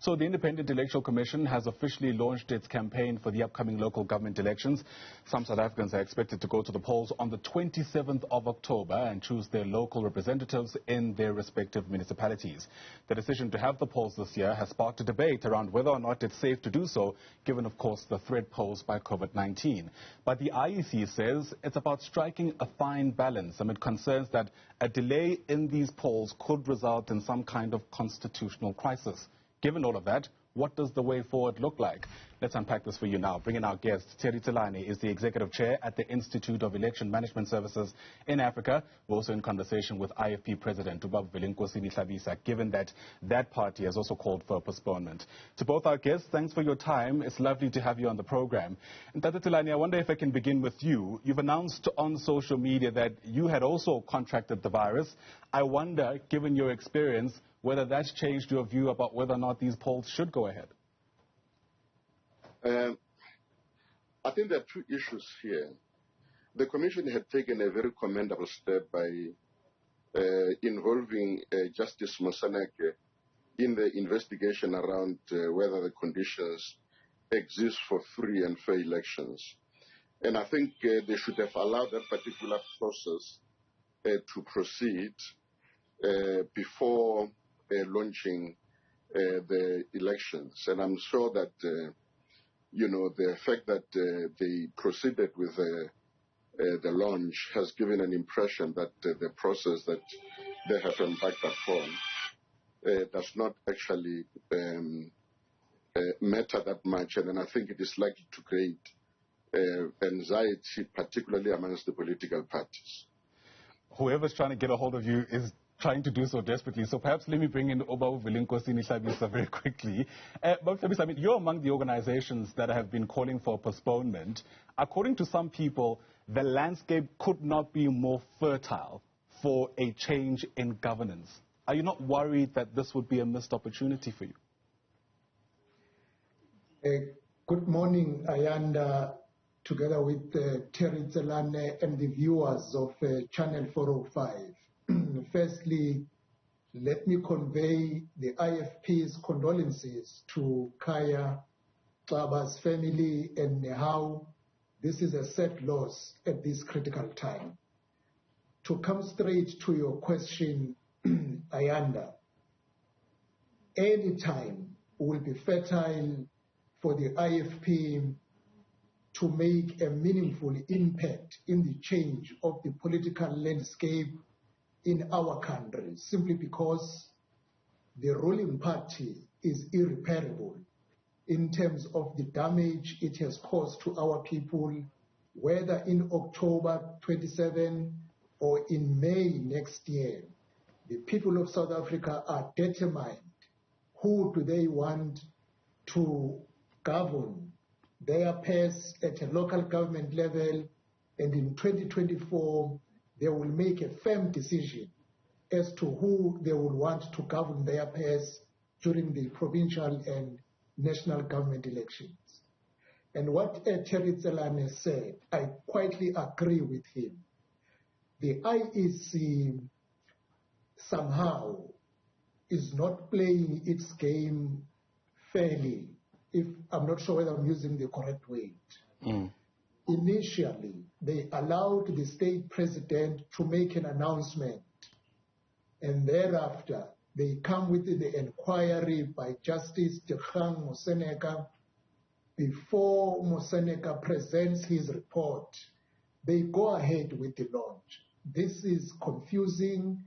So the Independent Electoral Commission has officially launched its campaign for the upcoming local government elections. Some South Africans are expected to go to the polls on the 27th of October and choose their local representatives in their respective municipalities. The decision to have the polls this year has sparked a debate around whether or not it's safe to do so, given, of course, the threat posed by COVID-19. But the IEC says it's about striking a fine balance amid concerns that a delay in these polls could result in some kind of constitutional crisis. Given all of that, what does the way forward look like? Let's unpack this for you now. Bringing our guest, Tselane is the Executive Chair at the Institute of Election Management Services in Africa. We're also in conversation with IFP President Velenkosini Hlabisa, given that that party has also called for a postponement. To both our guests, thanks for your time. It's lovely to have you on the program. And Tselane, I wonder if I can begin with you. You've announced on social media that you had also contracted the virus. I wonder, given your experience, whether that's changed your view about whether or not these polls should go ahead. I think there are two issues here. The Commission had taken a very commendable step by involving Justice Moseneke in the investigation around whether the conditions exist for free and fair elections. And I think they should have allowed that particular process to proceed before launching the elections. And I'm sure that, the fact that they proceeded with the launch has given an impression that the process that they have embarked upon does not actually matter that much. And then I think it is likely to create anxiety, particularly amongst the political parties. Whoever's trying to get a hold of you is trying to do so desperately. So perhaps let me bring in Velenkosini Hlabisa very quickly. Hlabisa, I mean, you're among the organizations that have been calling for postponement. According to some people, the landscape could not be more fertile for a change in governance. Are you not worried that this would be a missed opportunity for you? Good morning, Ayanda, together with Tselane and the viewers of Channel 405. Firstly, let me convey the IFP's condolences to Kaya Xaba's family and how this is a sad loss at this critical time. To come straight to your question, Ayanda, any time will be fertile for the IFP to make a meaningful impact in the change of the political landscape in our country, simply because the ruling party is irreparable in terms of the damage it has caused to our people, whether in October 27 or in May next year. The people of South Africa are determined. Who do they want to govern their affairs at a local government level? And in 2024, they will make a firm decision as to who they will want to govern their affairs during the provincial and national government elections. And what Tselane said, I quietly agree with him. The IEC somehow is not playing its game fairly, if I'm not sure whether I'm using the correct word. Initially, they allowed the state president to make an announcement, and thereafter they come with the inquiry by Justice Moseneke. Before Moseneke presents his report, they go ahead with the launch. This is confusing,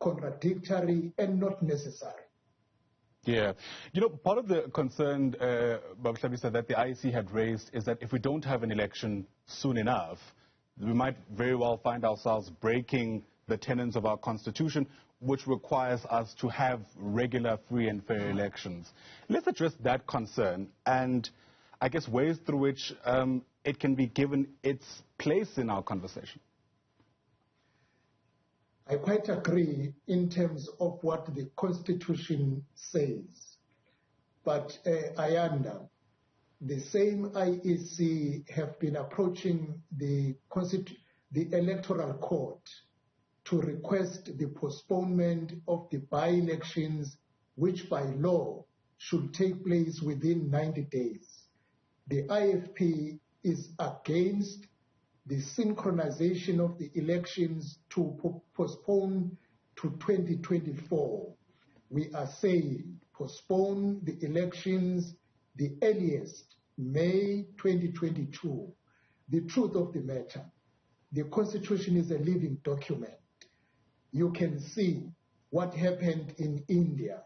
contradictory, and not necessary. Yeah. Part of the concern, Hlabisa, that the IEC had raised is that if we don't have an election soon enough, we might very well find ourselves breaking the tenets of our constitution, which requires us to have regular, free and fair elections. Let's address that concern and, I guess, ways through which it can be given its place in our conversation. I quite agree in terms of what the Constitution says. But Ayanda, the same IEC have been approaching the Electoral Court to request the postponement of the by-elections, which by law should take place within 90 days. The IFP is against the synchronization of the elections to postpone to 2024. We are saying postpone the elections the earliest, May 2022. The truth of the matter, the Constitution is a living document. You can see what happened in India.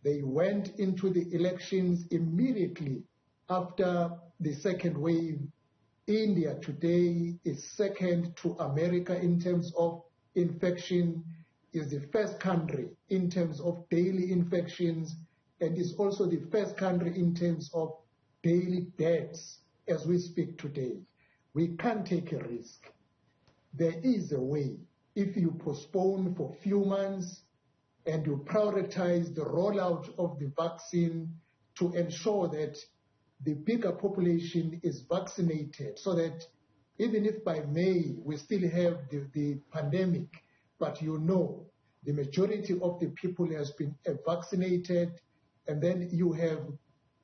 They went into the elections immediately after the second wave. India today is second to America in terms of infection, is the first country in terms of daily infections, and is also the first country in terms of daily deaths as we speak today. We can't take a risk. There is a way. If you postpone for a few months and you prioritize the rollout of the vaccine to ensure that the bigger population is vaccinated, so that even if by May we still have the pandemic, but you know the majority of the people has been vaccinated, and then you have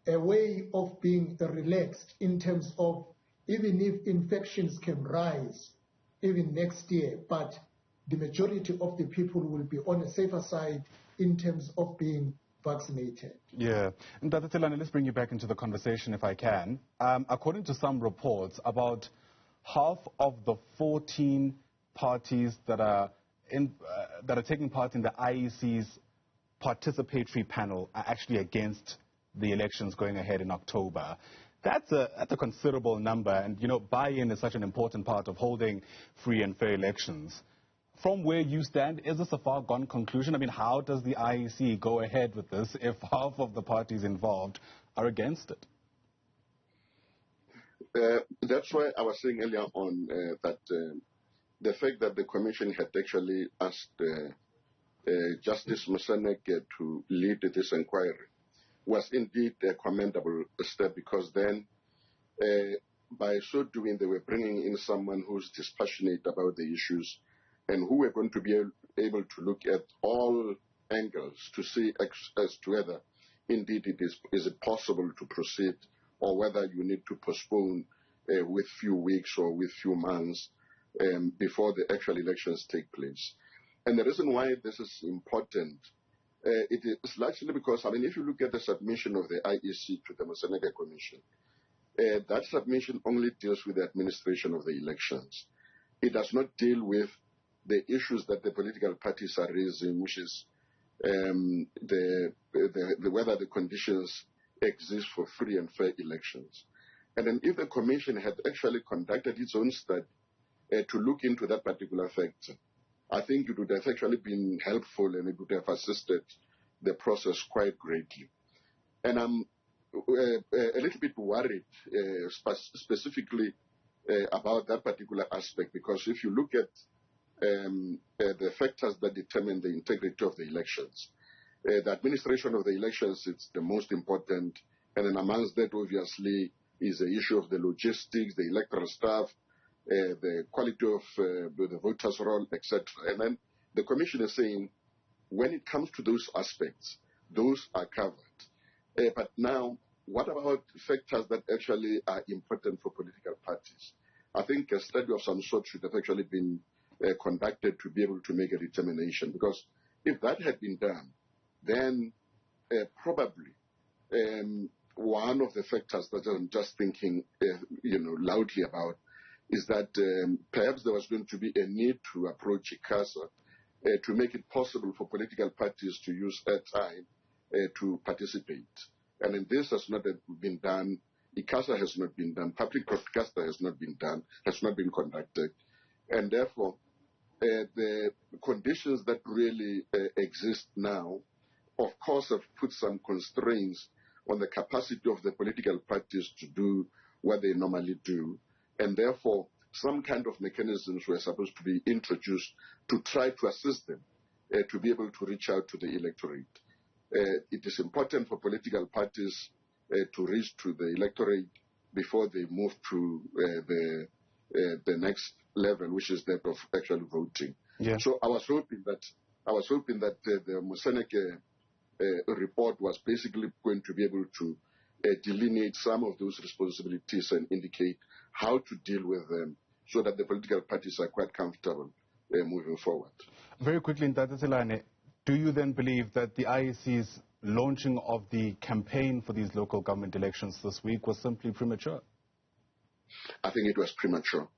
a way of being relaxed in terms of even if infections can rise even next year, but the majority of the people will be on a safer side in terms of being vaccinated. Yeah. And Dr. Tselane, let's bring you back into the conversation if I can. According to some reports, about half of the 14 parties that are taking part in the IEC's participatory panel are actually against the elections going ahead in October. That's a considerable number, and buy-in is such an important part of holding free and fair elections. From where you stand, is this a far-gone conclusion? I mean, how does the IEC go ahead with this if half of the parties involved are against it? That's why I was saying earlier on that the fact that the Commission had actually asked Justice Moseneke to lead this inquiry was indeed a commendable step, because then by so doing they were bringing in someone who's dispassionate about the issues and who were going to be able to look at all angles to see as to whether indeed is it possible to proceed, or whether you need to postpone with few weeks or with few months before the actual elections take place. And the reason why this is important, it is largely because, I mean, if you look at the submission of the IEC to the Moseneke Commission, that submission only deals with the administration of the elections. It does not deal with the issues that the political parties are raising, which is whether the conditions exist for free and fair elections. And then if the Commission had actually conducted its own study to look into that particular fact, I think it would have actually been helpful, and it would have assisted the process quite greatly. And I'm a little bit worried specifically about that particular aspect, because if you look at the factors that determine the integrity of the elections, the administration of the elections is the most important, and then amongst that obviously is the issue of the logistics, the electoral staff, the quality of the voters' roll, etc. And then the Commission is saying, when it comes to those aspects, those are covered. But now, what about factors that actually are important for political parties? I think a study of some sort should have actually been conducted to be able to make a determination, because if that had been done, then probably one of the factors that I'm just thinking loudly about is that perhaps there was going to be a need to approach ICASA to make it possible for political parties to use airtime to participate. And then this has not been done. ICASA has not been done. Public broadcaster has not been done, has not been conducted. And therefore, the conditions that really exist now, of course, have put some constraints on the capacity of the political parties to do what they normally do. And therefore, some kind of mechanisms were supposed to be introduced to try to assist them to be able to reach out to the electorate. It is important for political parties to reach to the electorate before they move to the next level, which is that of actual voting. Yeah. So I was hoping that the Moseneke report was basically going to be able to delineate some of those responsibilities and indicate how to deal with them so that the political parties are quite comfortable moving forward. Very quickly, Tselane, do you then believe that the IEC's launching of the campaign for these local government elections this week was simply premature? I think it was premature.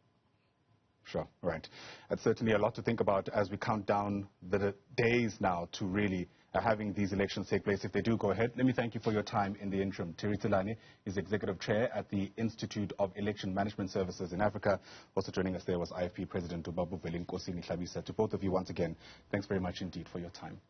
Sure, right. That's certainly a lot to think about as we count down the days now to really having these elections take place if they do go ahead. Let me thank you for your time in the interim. Tselane is Executive Chair at the Institute of Election Management Services in Africa. Also joining us there was IFP President Velenkosini Hlabisa. To both of you once again, thanks very much indeed for your time.